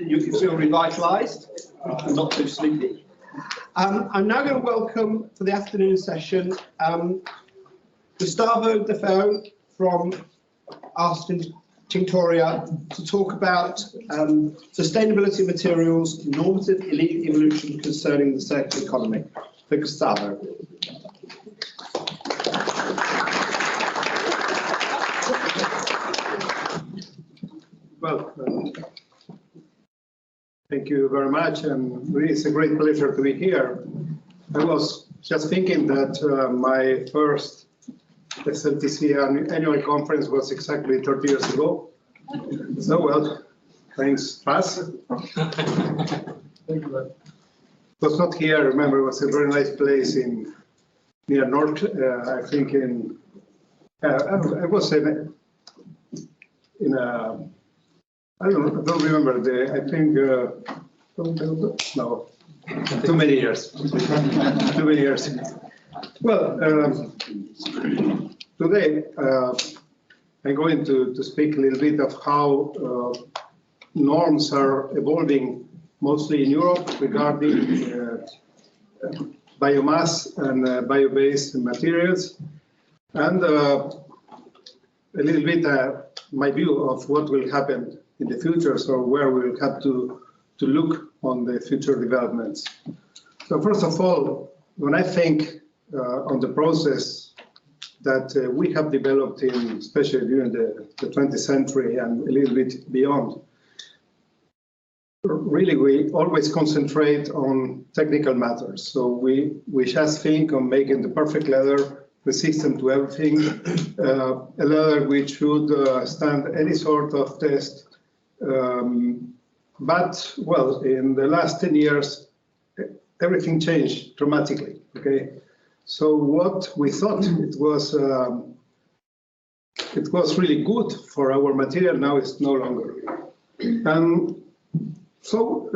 you can feel revitalised and not too sleepy. I'm now going to welcome for the afternoon session Gustavo Defeo from Tinctoria to talk about sustainability of materials, normative evolution concerning the circular economy. For Gustavo. Well, thank you very much, and really it's a great pleasure to be here. I was just thinking that my first SLTC annual conference was exactly 30 years ago. So well, thanks, pass. Thank you. It was not here. I remember it was a very nice place near North. I think I was in a. I don't remember I think no, too many years. Too many years. Well, today I'm going to speak a little bit of how norms are evolving, mostly in Europe, regarding biomass and bio-based materials, and a little bit my view of what will happen in the future, so where we'll have to look on the future developments. So first of all, when I think on the process that we have developed in, especially during the 20th century and a little bit beyond, really we always concentrate on technical matters. So we just think on making the perfect leather, resistant to everything, a leather which should stand any sort of test. But, well, in the last 10 years, everything changed dramatically, okay? So what we thought it was really good for our material, now it's no longer. And so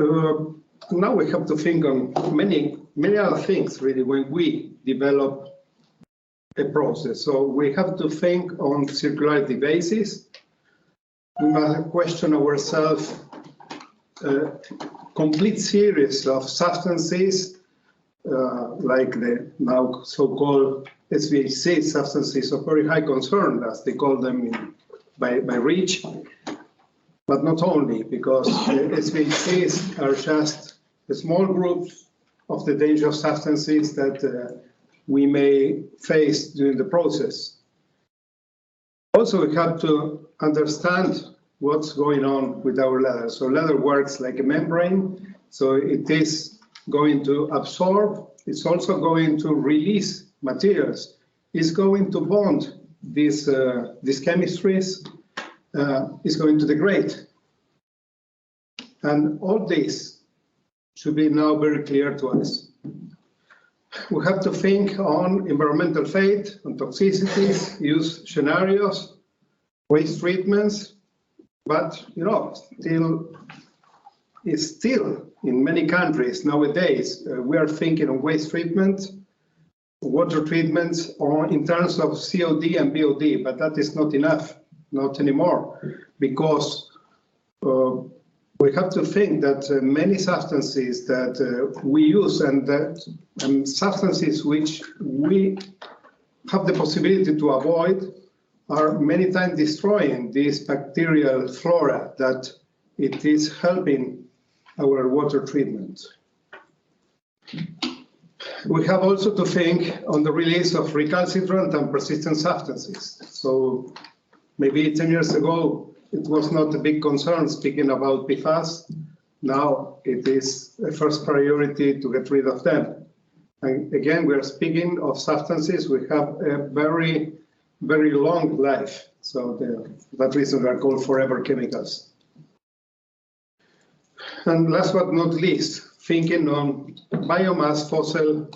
now we have to think on many other things, really, when we develop a process. So we have to think on circularity basis. We must question ourselves a complete series of substances, like the now so-called SVHC substances of very high concern, as they call them by REACH, but not only, because SVHCs are just a small group of the dangerous substances that we may face during the process. Also, we have to understand what's going on with our leather. So leather works like a membrane, so it is going to absorb, it's also going to release materials, it's going to bond these chemistries, it's going to degrade. And all this should be now very clear to us. We have to think on environmental fate, on toxicities, use scenarios, waste treatments, but you know, still in many countries nowadays we are thinking of waste treatment, water treatments, or in terms of COD and BOD, but that is not enough, not anymore, because we have to think that many substances that we use and substances which we have the possibility to avoid are many times destroying this bacterial flora that it is helping our water treatment. We have also to think on the release of recalcitrant and persistent substances. So maybe 10 years ago, it was not a big concern speaking about PFAS. Now it is a first priority to get rid of them. And again, we are speaking of substances which have a very, very long life. So that reason they are called forever chemicals. And last but not least, thinking on biomass fossil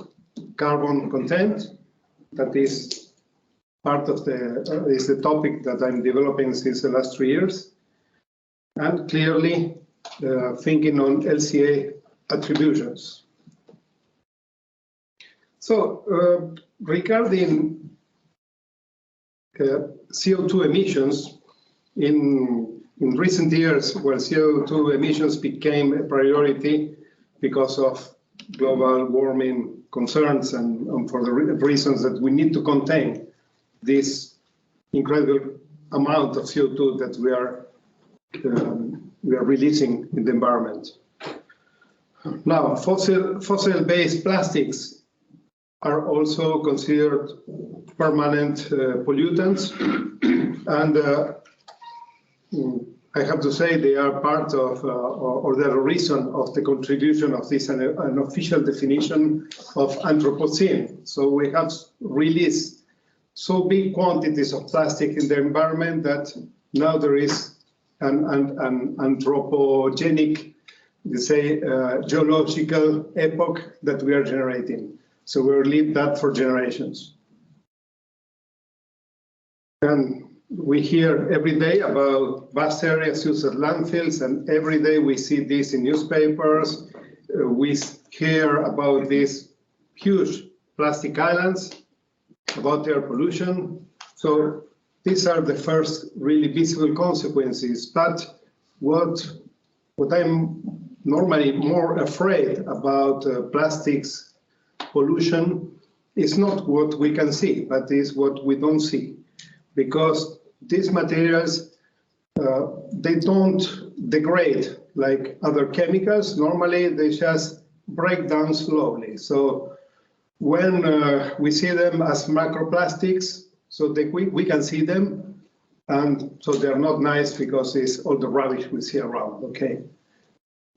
carbon content. That is part of the topic that I'm developing since the last 3 years, and clearly thinking on LCA attributions. So regarding CO2 emissions, in in recent years, where CO2 emissions became a priority because of global warming concerns and for the reasons that we need to contain this incredible amount of CO2 that we are releasing in the environment. Now, fossil-based plastics are also considered permanent pollutants, and I have to say they are part of, or they're a reason of the contribution of this an official definition of Anthropocene. So we have released so big quantities of plastic in the environment that now there is an anthropogenic, they say, geological epoch that we are generating. So we'll leave that for generations. And we hear every day about vast areas used as landfills, and every day we see this in newspapers. We hear about these huge plastic islands, about their pollution. So these are the first really visible consequences. But what I'm normally more afraid about plastics pollution is not what we can see, but is what we don't see. Because these materials, they don't degrade like other chemicals. Normally, they just break down slowly. So when we see them as macroplastics, so we can see them, and so they're not nice because it's all the rubbish we see around, okay?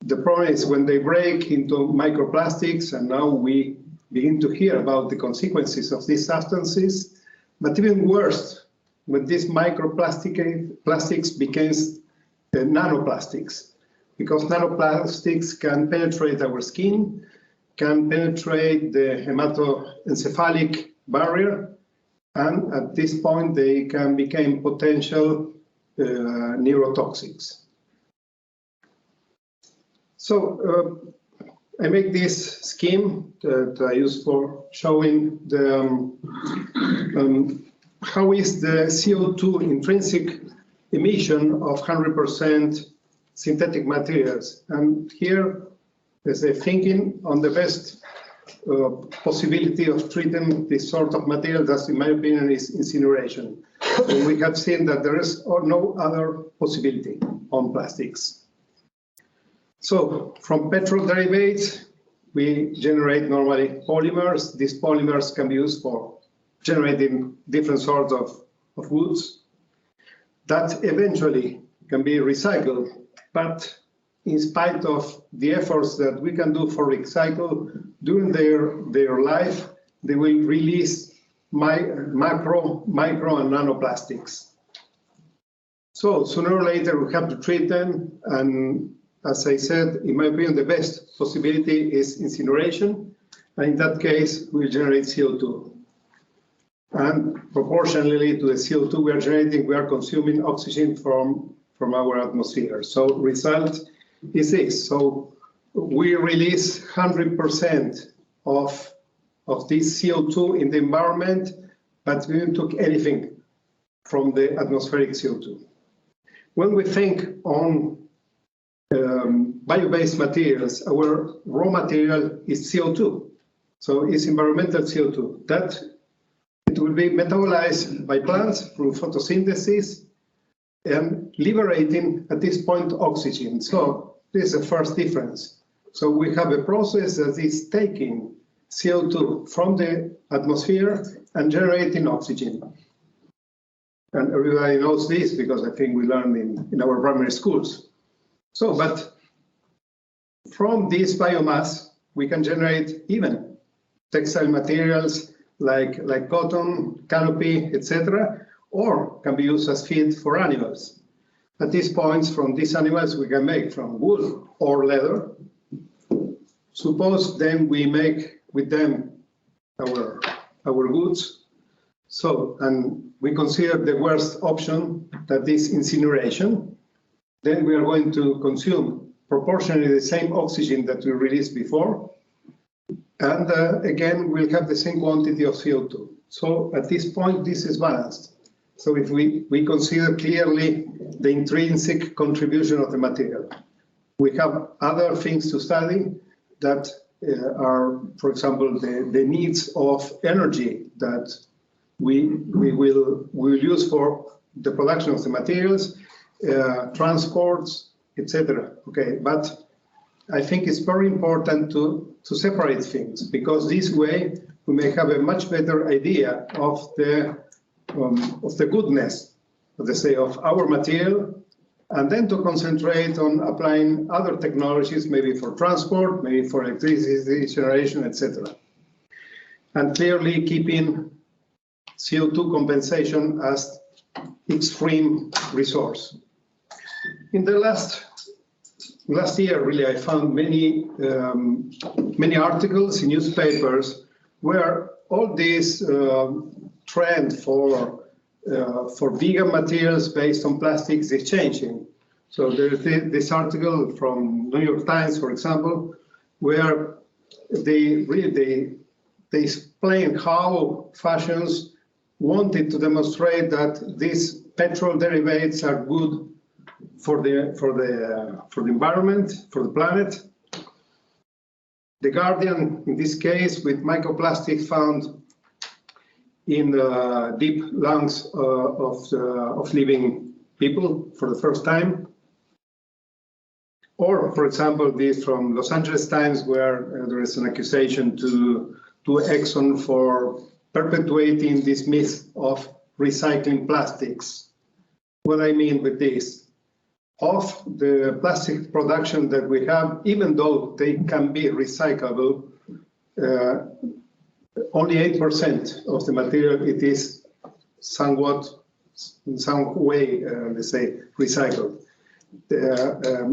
The problem is when they break into microplastics, and now we begin to hear about the consequences of these substances, but even worse, when these microplastics becomes nanoplastics, because nanoplastics can penetrate our skin, can penetrate the hematoencephalic barrier, and at this point they can become potential neurotoxics. So I make this scheme that I use for showing the how is the CO2 intrinsic emission of 100% synthetic materials. And here there's a thinking on the best possibility of treating this sort of material that, in my opinion, is incineration. And we have seen that there is no other possibility on plastics. So from petrol derivatives, we generate normally polymers. These polymers can be used for generating different sorts of goods that eventually can be recycled. But in spite of the efforts that we can do for recycle, during their life, they will release macro, micro, and nanoplastics. So sooner or later, we have to treat them. And as I said, in my opinion, the best possibility is incineration. And in that case, we generate CO2. And proportionally to the CO2 we are generating, we are consuming oxygen from our atmosphere. So result is this. So we release 100% of this CO2 in the environment, but we didn't take anything from the atmospheric CO2. When we think on bio-based materials, our raw material is CO2. So it's environmental CO2. That it will be metabolized by plants through photosynthesis and liberating at this point oxygen. So this is the first difference. So we have a process that is taking CO2 from the atmosphere and generating oxygen. And everybody knows this because I think we learned in our primary schools. So, but from this biomass, we can generate even textile materials like cotton, canopy, etc., or can be used as feed for animals. At these points, from these animals, we can make from wool or leather. Suppose then we make with them our goods. So, and we consider the worst option, that is incineration. Then we are going to consume proportionally the same oxygen that we released before. And again, we'll have the same quantity of CO2. So at this point, this is balanced. So if we consider clearly the intrinsic contribution of the material. We have other things to study that are, for example, the needs of energy that we will use for the production of the materials, transports, etc. Okay, but I think it's very important to separate things, because this way we may have a much better idea of the goodness, let's say, of our material, and then to concentrate on applying other technologies, maybe for transport, maybe for electricity generation, etc. And clearly keeping CO2 compensation as extreme resource. In the last year, really, I found many articles in newspapers where all this trend for vegan materials based on plastics is changing. So there's this article from New York Times, for example, where they explain how fashions wanted to demonstrate that these petrol derivatives are good for the environment, for the planet. The Guardian, in this case, with microplastics found in the deep lungs of living people for the first time. Or, for example, this from Los Angeles Times, where there is an accusation to Exxon for perpetuating this myth of recycling plastics. What I mean with this, of the plastic production that we have, even though they can be recyclable, only 8% of the material it is somewhat, in some way, let's say, recycled.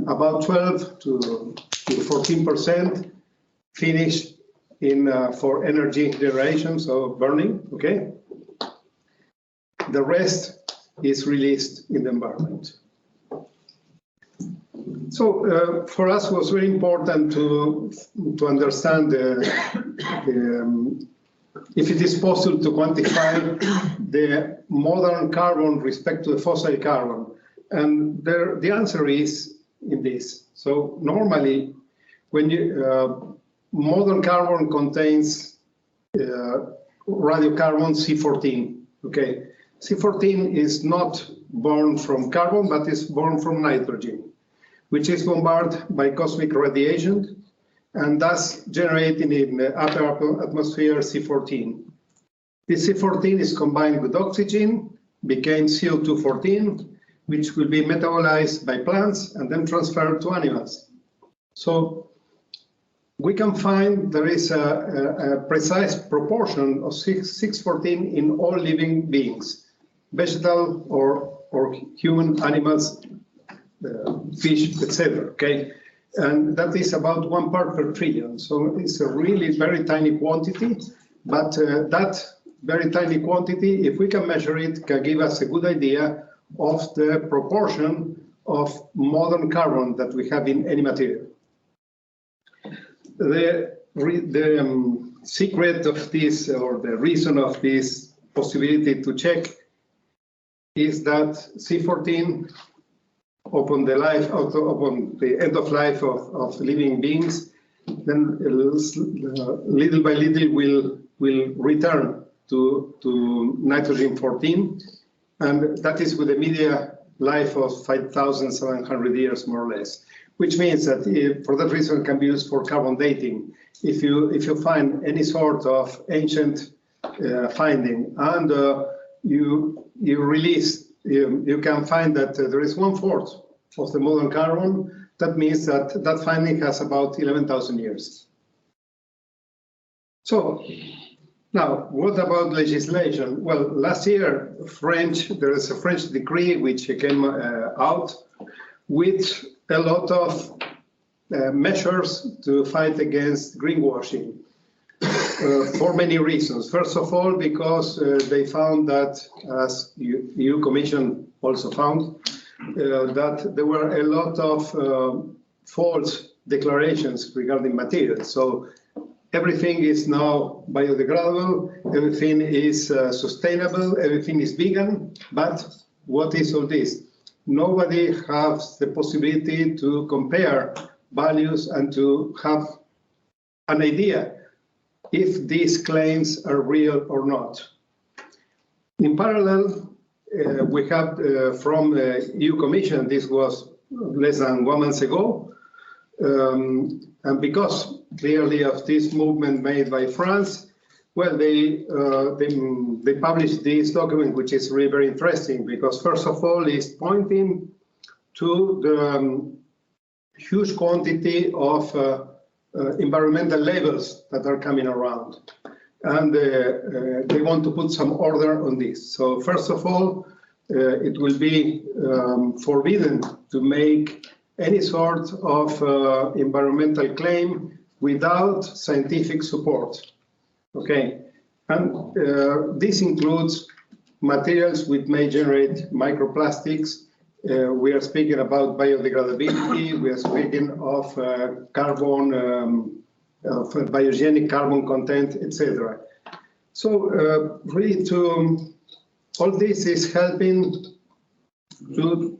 About 12 to 14% finish in for energy generation, so burning. Okay. The rest is released in the environment. So for us, it was very important to understand if it is possible to quantify the modern carbon respect to the fossil carbon. And the answer is in this. So normally, when modern carbon contains radiocarbon C14, okay? C14 is not born from carbon, but is born from nitrogen, which is bombarded by cosmic radiation and thus generating in the upper atmosphere C14. This C14 is combined with oxygen, became CO2-14, which will be metabolized by plants and then transferred to animals. So we can find there is a precise proportion of 614 in all living beings, vegetal or human, animals, fish, etc. Okay, and that is about 1 part per trillion. So it's a really very tiny quantity, but that very tiny quantity, if we can measure it, can give us a good idea of the proportion of modern carbon that we have in any material. The secret of this, or the reason of this possibility to check, is that C14 upon the end of life of living beings, then little by little will return to nitrogen 14, and that is with a median life of 5,700 years, more or less. Which means that for that reason it can be used for carbon dating. If you find any sort of ancient finding and you release, you can find that there is 1/4 of the modern carbon. That means that that finding has about 11,000 years. So now, what about legislation? Well, last year, there is a French decree which came out with a lot of measures to fight against greenwashing for many reasons. First of all, because they found that, as EU Commission also found, that there were a lot of false declarations regarding materials. So everything is now biodegradable, everything is sustainable, everything is vegan, but what is all this? Nobody has the possibility to compare values and to have an idea if these claims are real or not. In parallel, we have from the EU Commission, this was less than 1 month ago, and because clearly of this movement made by France, well, they published this document, which is really very interesting, because first of all, it's pointing to the huge quantity of environmental labels that are coming around. And they want to put some order on this. So first of all, it will be forbidden to make any sort of environmental claim without scientific support. Okay, and this includes materials which may generate microplastics. We are speaking about biodegradability. We are speaking of carbon, of biogenic carbon content, etc. So really, all this is helping to,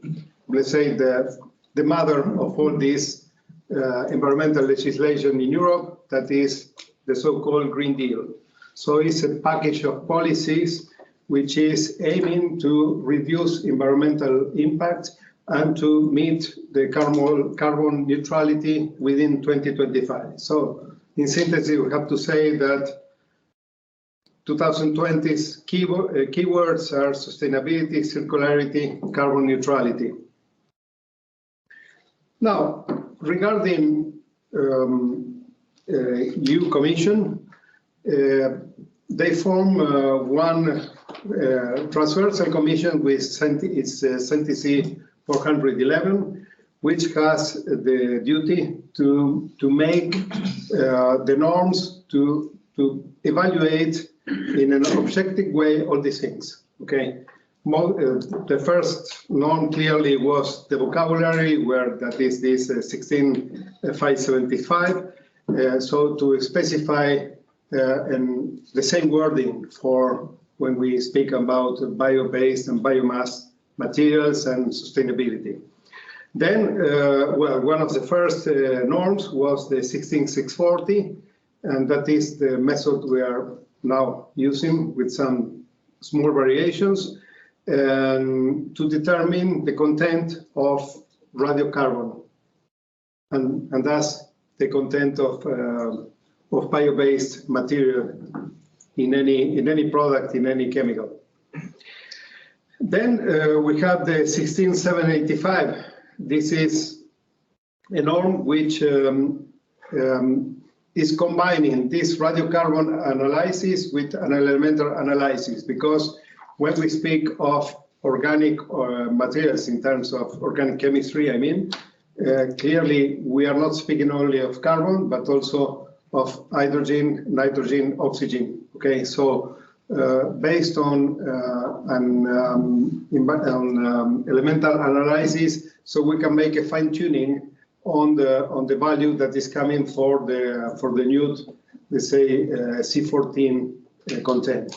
let's say, the mother of all this environmental legislation in Europe, that is the so-called Green Deal. So it's a package of policies which is aiming to reduce environmental impact and to meet the carbon neutrality within 2025. So in synthesis, we have to say that 2020's keywords are sustainability, circularity, carbon neutrality. Now, regarding EU Commission, they form one transversal commission with its SLTC 411, which has the duty to make the norms to evaluate in an objective way all these things. Okay. The first norm clearly was the vocabulary, where that is this 16575. So to specify the same wording for when we speak about bio-based and biomass materials and sustainability. Then, well, one of the first norms was the 16640, and that is the method we are now using with some small variations, to determine the content of radiocarbon, and thus the content of bio-based material in any product, in any chemical. Then we have the 16785. This is a norm which is combining this radiocarbon analysis with an elemental analysis, because when we speak of organic materials in terms of organic chemistry, I mean, clearly we are not speaking only of carbon, but also of hydrogen, nitrogen, oxygen. Okay, so based on elemental analysis, so we can make a fine tuning on the value that is coming for the new, let's say, C14 content.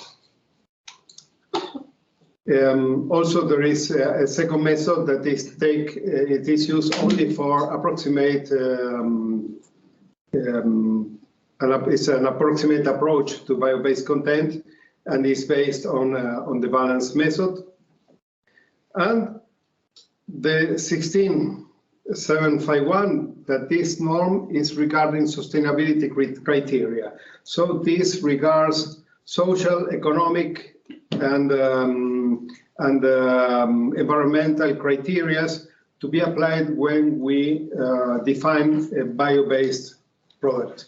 Also, there is a second method that is it is used only for approximate. It's an approximate approach to bio-based content, and is based on the balance method. And the 16751, that this norm is regarding sustainability criteria. So this regards social, economic, and environmental criteria to be applied when we define a bio-based product.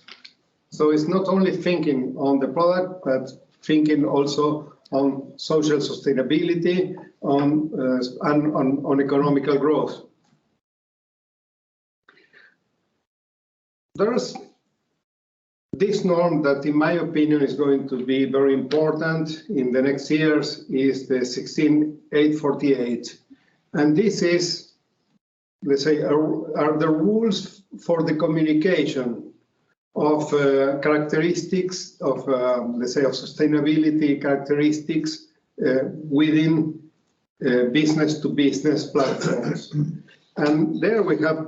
So it's not only thinking on the product, but thinking also on social sustainability, on economical growth. There's this norm that, in my opinion, is going to be very important in the next years, is the 16848. And this is, let's say, are the rules for the communication of characteristics of, let's say, of sustainability characteristics within business-to-business platforms. And there we have,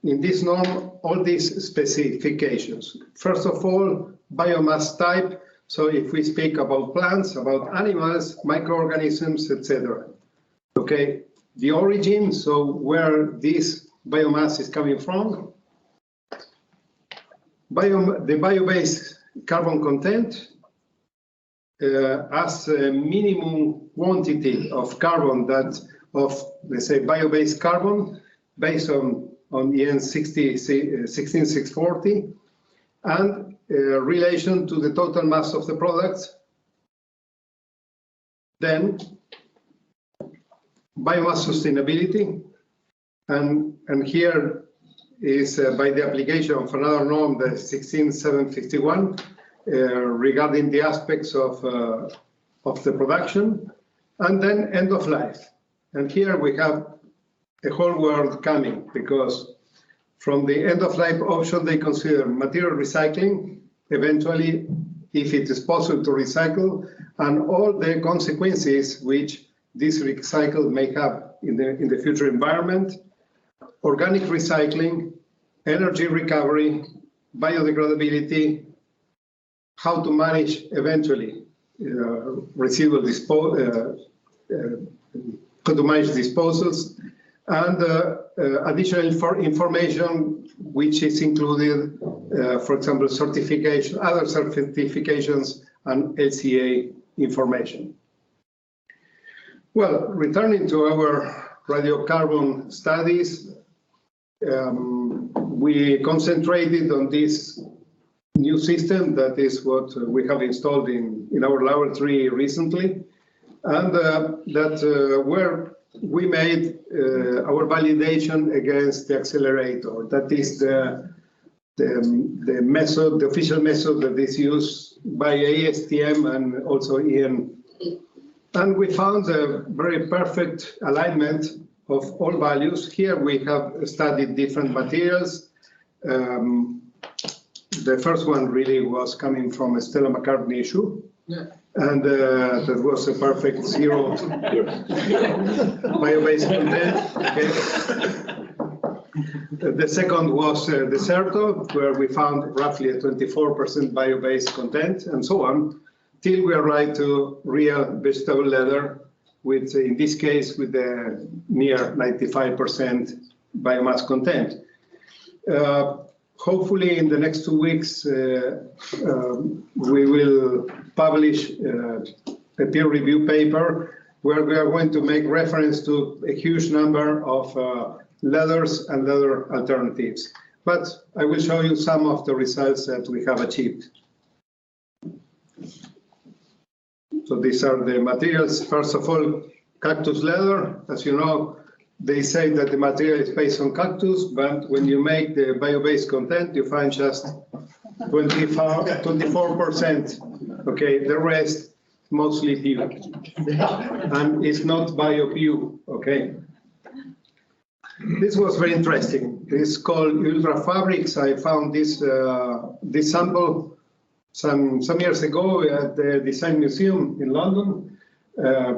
in this norm, all these specifications. First of all, biomass type. So if we speak about plants, about animals, microorganisms, etc. Okay, the origin, so where this biomass is coming from. The bio-based carbon content as a minimum quantity of carbon that of, let's say, bio-based carbon based on EN 16640 and relation to the total mass of the products. Then biomass sustainability, and here is by the application of another norm, the 16751, regarding the aspects of the production, and then end of life. And here we have a whole world coming, because from the end of life option, they consider material recycling, eventually, if it is possible to recycle, and all the consequences which this recycle may have in the future environment, organic recycling, energy recovery, biodegradability, how to manage eventually residual how to manage disposals, and additional information which is included, for example, certification, other certifications, and LCA information. Well, returning to our radiocarbon studies, we concentrated on this new system that is what we have installed in our laboratory recently, and where we made our validation against the accelerator. That is the method, the official method that is used by ASTM and also EN. And we found a very perfect alignment of all values. Here we have studied different materials. The first one really was coming from a Stella McCartney issue. Yeah. And that was a perfect zero bio-based content. Okay. The second was Deserto, where we found roughly a 24% bio-based content, and so on, till we arrived to real vegetable leather, with, in this case, with the near 95% biomass content. Hopefully, in the next 2 weeks, we will publish a peer review paper where we are going to make reference to a huge number of leathers and leather alternatives. But I will show you some of the results that we have achieved. So these are the materials. First of all, cactus leather. As you know, they say that the material is based on cactus, but when you make the bio-based content, you find just 24%. Okay, the rest mostly PU, and it's not bio-PU. Okay. This was very interesting. It's called Ultra Fabrics. I found this this sample some years ago at the Design Museum in London.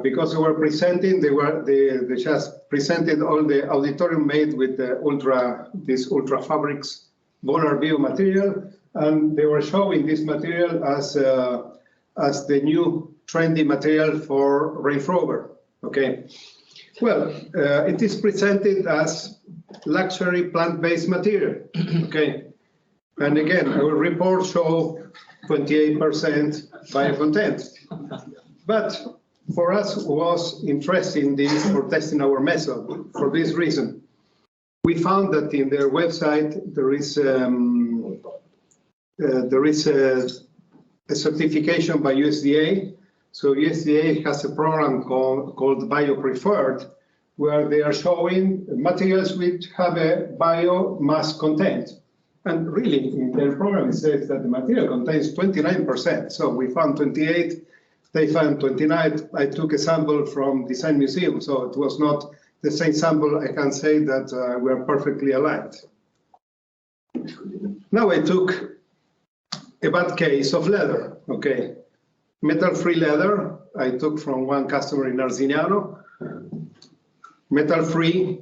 Because they were presenting, they just presented all the auditorium made with the this Ultra Fabrics Bonar Bio material, and they were showing this material as the new trendy material for Range Rover. Okay, well, it is presented as luxury plant-based material. Okay, and again, our reports show 28% bio content, but for us was interesting this for testing our method for this reason. We found that in their website there is a certification by USDA. So USDA has a program called Bio Preferred, where they are showing materials which have a biomass content. And really, in their program it says that the material contains 29%. So we found 28. They found 29. I took a sample from Design Museum, so it was not the same sample. I can say that we are perfectly aligned. Now I took a bad case of leather. Okay, metal-free leather I took from one customer in Arzignano. Metal-free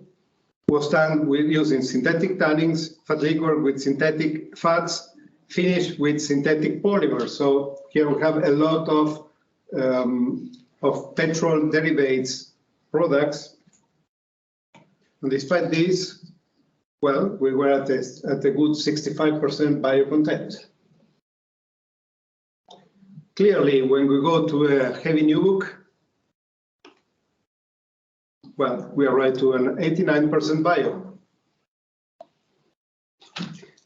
was done with using synthetic tannins, fat liquor with synthetic fats, finished with synthetic polymers. So here we have a lot of petrol derivatives products. And despite this, well, we were at a good 65% bio content. Clearly, when we go to a heavy nubuck, well, we are right to an 89% bio.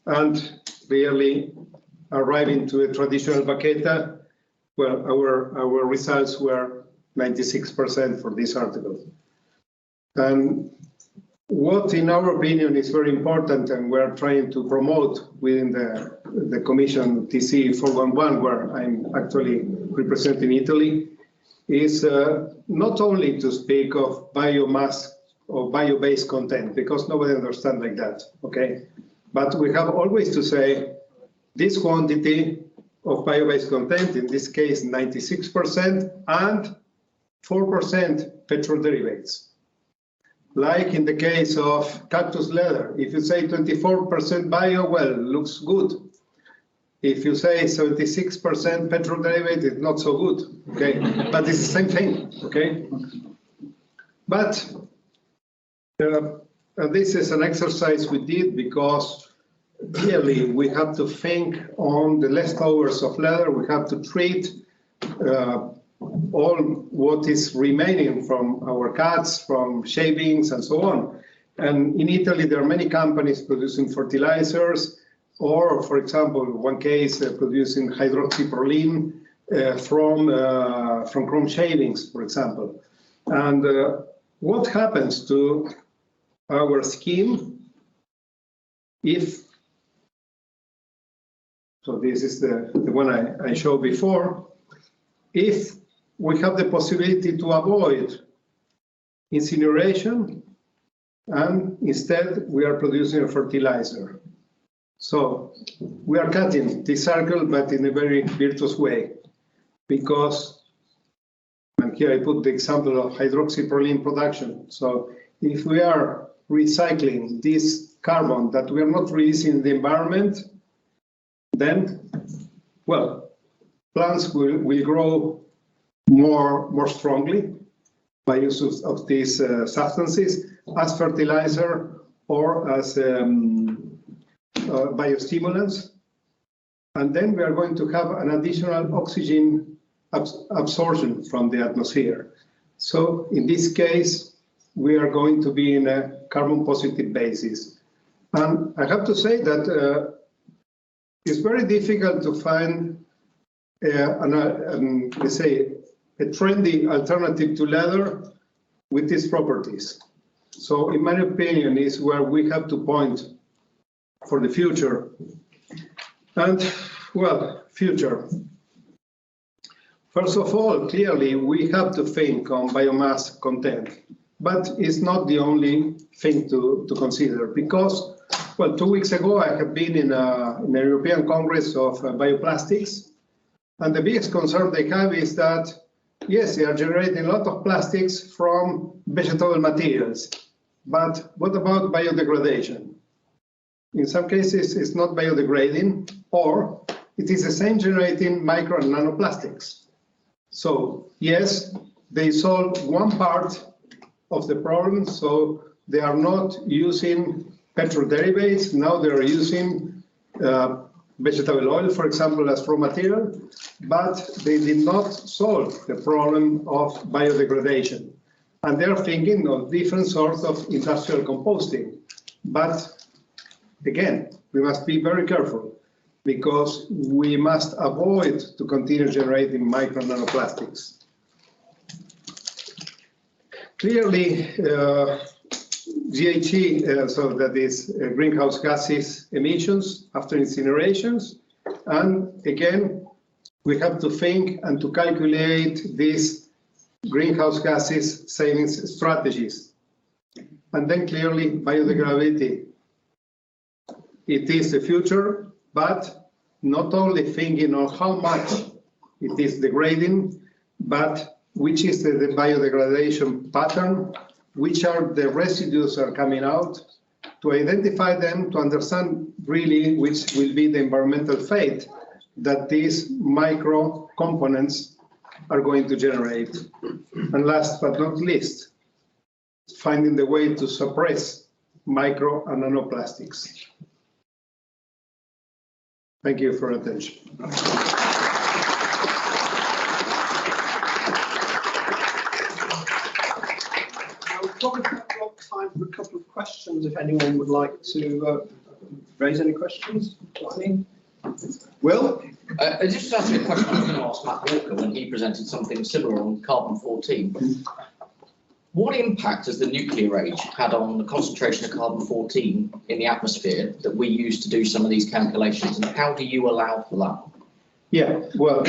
And really arriving to a traditional baqueta, well, our results were 96% for this article. And what, in our opinion, is very important and we're trying to promote within the Commission TC 411, where I'm actually representing Italy, is not only to speak of biomass or bio-based content, because nobody understands like that, okay? But we have always to say this quantity of bio-based content, in this case 96%, and 4% petrol derivatives. Like in the case of cactus leather, if you say 24% bio, well, looks good. If you say 76% petrol derivative, it's not so good, okay? But it's the same thing, okay? But this is an exercise we did because clearly we have to think on the leftovers of leather. We have to treat all what is remaining from our cuts, from shavings and so on. And in Italy, there are many companies producing fertilizers, or, for example, one case producing hydroxyproline from chrome shavings, for example. And what happens to our scheme if, so this is the one I showed before, if we have the possibility to avoid incineration and instead we are producing a fertilizer. So we are cutting this circle, but in a very virtuous way, because, and here I put the example of hydroxyproline production. So if we are recycling this carbon that we are not releasing in the environment, then, well, plants will grow more strongly by use of these substances as fertilizer or as biostimulants. And then we are going to have an additional oxygen absorption from the atmosphere. So in this case, we are going to be in a carbon positive basis. And I have to say that it's very difficult to find let's say, a trendy alternative to leather with these properties. So in my opinion, is where we have to point for the future. And, well, future. First of all, clearly, we have to think on biomass content, but it's not the only thing to consider because, well, 2 weeks ago, I have been in the European Congress of Bioplastics, and the biggest concern they have is that, yes, they are generating a lot of plastics from vegetable materials, but what about biodegradation? In some cases, it's not biodegrading, or it is the same generating micro and nanoplastics. So, yes, they solve one part of the problem, so they are not using petrol derivatives, now they are using vegetable oil, for example, as raw material, but they did not solve the problem of biodegradation. And they're thinking of different sorts of industrial composting. But again, we must be very careful because we must avoid to continue generating micro and nanoplastics. Clearly, GHG, so that is greenhouse gases emissions after incinerations. And again, we have to think and to calculate these greenhouse gases savings strategies. And then clearly biodegradability. It is the future, but not only thinking of how much it is degrading, but which is the biodegradation pattern, which are the residues are coming out, to identify them, to understand really which will be the environmental fate that these micro components are going to generate. And last but not least, finding the way to suppress micro and nanoplastics. Thank you for your attention. We've probably got time for a couple of questions if anyone would like to raise any questions. Will? I just asked a question I was going to ask Matt Walker when he presented something similar on carbon-14. What impact has the nuclear age had on the concentration of carbon-14 in the atmosphere that we use to do some of these calculations, and how do you allow for that? Yeah, well,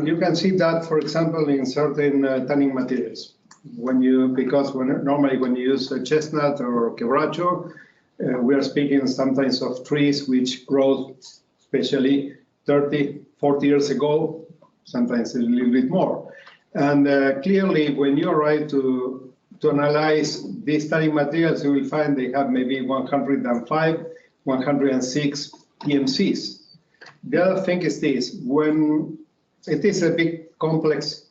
you can see that, for example, in certain tanning materials. Normally when you use a chestnut or quebracho, we are speaking sometimes of trees which grow especially 30, 40 years ago, sometimes a little bit more. And clearly, when you arrive to analyze these tanning materials, you will find they have maybe 105, 106 PMCs. The other thing is this: when it is a big complex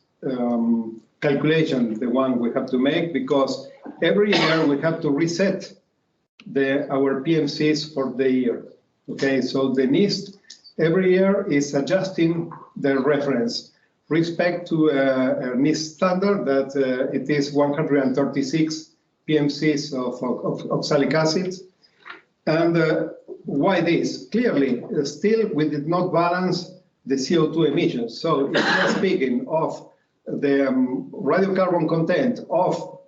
calculation, the one we have to make, because every year we have to reset our PMCs for the year. Okay, so the NIST every year is adjusting the reference respect to a NIST standard that it is 136 PMCs of oxalic acid. And why this? Clearly, still we did not balance the CO2 emissions. So if we are speaking of the radiocarbon content of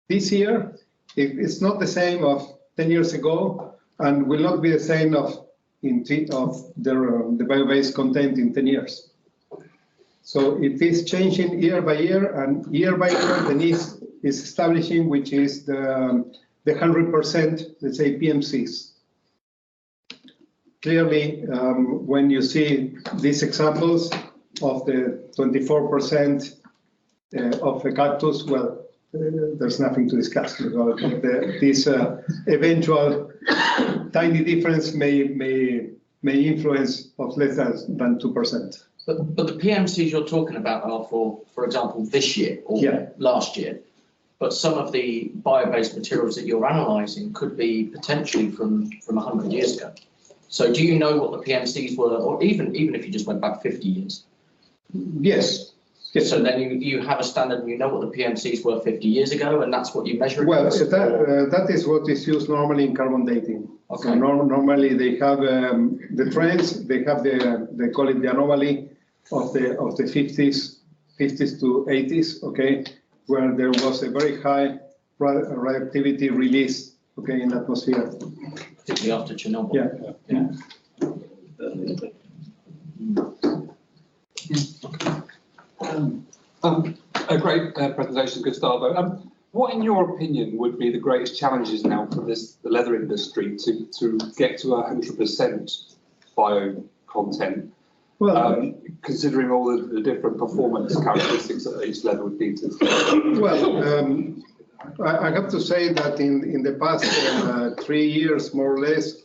this year, it's not the same of 10 years ago, and will not be the same of the bio-based content in 10 years. So it is changing year by year, and year by year the NIST is establishing which is the 100%, let's say, PMCs. Clearly, when you see these examples of the 24% of the cactus, well, there's nothing to discuss about this eventual tiny difference may influence of less than 2%. But the PMCs you're talking about are for example, this year or last year. But some of the bio-based materials that you're analysing could be potentially from 100 years ago. So do you know what the PMCs were, or even if you just went back 50 years? Yes. Yes. So then you have a standard and you know what the PMCs were 50 years ago, and that's what you measure? Well, that is what is used normally in carbon dating. Okay. So normally they have the trends, they have they call it the anomaly of the 50s to 80s, okay, where there was a very high radioactivity release, okay, in the atmosphere. Particularly after Chernobyl. Yeah. A great presentation, Gustavo. What, in your opinion, would be the greatest challenges now for the leather industry to get to 100% bio content? Well, considering all the different performance characteristics that each leather would need to. Well, I have to say that in the past 3 years, more or less,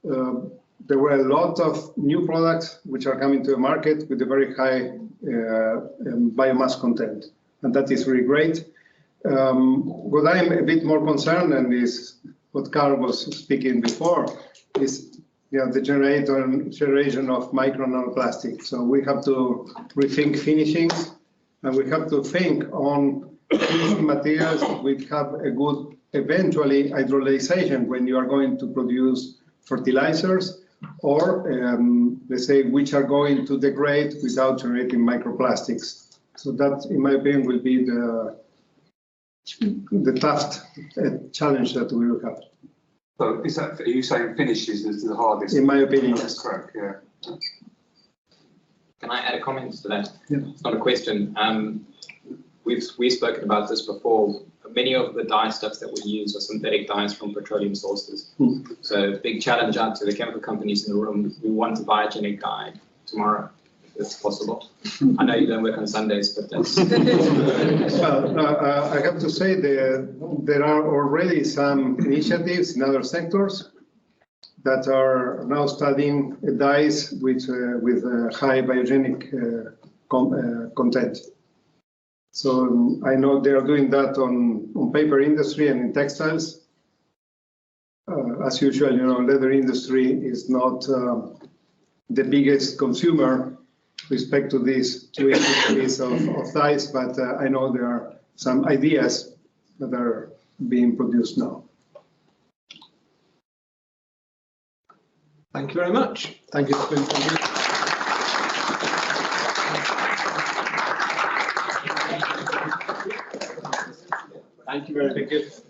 there were a lot of new products which are coming to the market with a very high biomass content, and that is really great. What I'm a bit more concerned, and is what Carl was speaking before, is the generation of micro nanoplastic. So we have to rethink finishings, and we have to think on finishing materials which have a good, eventually, hydrolyzation when you are going to produce fertilizers, or let's say which are going to degrade without generating microplastics. So that, in my opinion, will be the tough challenge that we will have. So are you saying finishes is the hardest? In my opinion, that's yes. correct. Yeah. Can I add a comment to that? Yeah. It's not a question. We've spoken about this before many of the dye stuffs that we use are synthetic dyes from petroleum sources. Hmm. So big challenge out to the chemical companies in the room. We want a biogenic dye tomorrow, if it's possible. I know you don't work on Sundays, but that's. Well, I have to say there are already some initiatives in other sectors that are now studying dyes with high biogenic content. So I know they are doing that on paper industry and in textiles. As usual, leather industry is not the biggest consumer respect to these two industries of dyes, but I know there are some ideas that are being produced now. Thank you very much. Thank you. Thank you very much.